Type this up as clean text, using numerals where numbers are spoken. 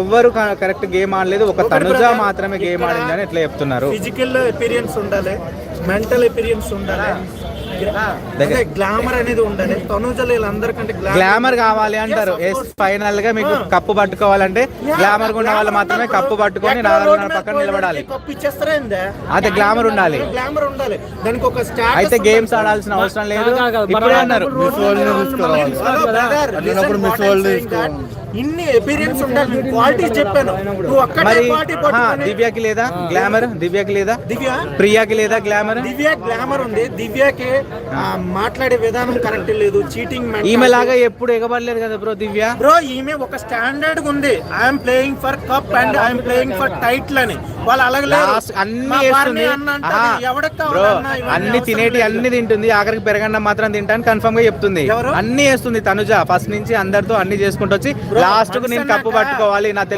ఎవ్వరు correct game ఆడలేదు, ఒక తనుజ మాత్రమే గేమ్ ఆడింది అని ఎట్లా చెప్తున్నారు? ఫిజికల్ ఎపీరియన్స్ ఉండాలి, మెంటల్ ఎపీరియన్స్ ఉండాలి, గ్లామర్ అనేది ఉండాలి. తనుజలు వీళ్ళందరికంటే గ్లామర్ కావాలి అంటారు. ఫైనల్ గా మీకు కప్పు పట్టుకోవాలంటే గ్లామర్ ఉన్న వాళ్ళు మాత్రమే కప్పు పట్టుకొని నాలుగున్నర పక్కన నిలబడాలి. కప్పు ఇచ్చేస్తారా? అదే గ్లామర్ ఉండాలి. గ్లామర్ ఉండాలి. దానికి ఒక అయితే గేమ్స్ ఆడాల్సిన అవసరం లేదు. ఇప్పుడే అన్నారు ఇన్ని ఎపీరియన్స్ ఉండాలి, క్వాలిటీ చెప్పాను. మరి దివ్యకి లేదా గ్లామర్? దివ్యకి లేదా? దివ్య ప్రియాకి లేదా గ్లామర్? దివ్య గ్లామర్ ఉంది, దివ్యకి మాట్లాడే విధానం కరెక్ట్ లేదు, చీటింగ్. ఈమె లాగా ఎప్పుడు ఎగబడలేదు కదా బ్రో దివ్య. బ్రో ఈమె ఒక స్టాండర్డ్ ఉంది, I'm playing for cup and I'm playing for title అని. వాళ్ళు అలాగే అన్ని తినేటి అన్ని తింటుంది, ఆఖరికి పెరగన్న మాత్రం తింటాను కన్ఫర్మ్ గా చెప్తుంది. అన్ని వేస్తుంది తనుజ ఫస్ట్ నుంచి అందరితో అన్ని చేసుకుంటూ వచ్చి లాస్ట్ కు నేను కప్పు పట్టుకోవాలి నా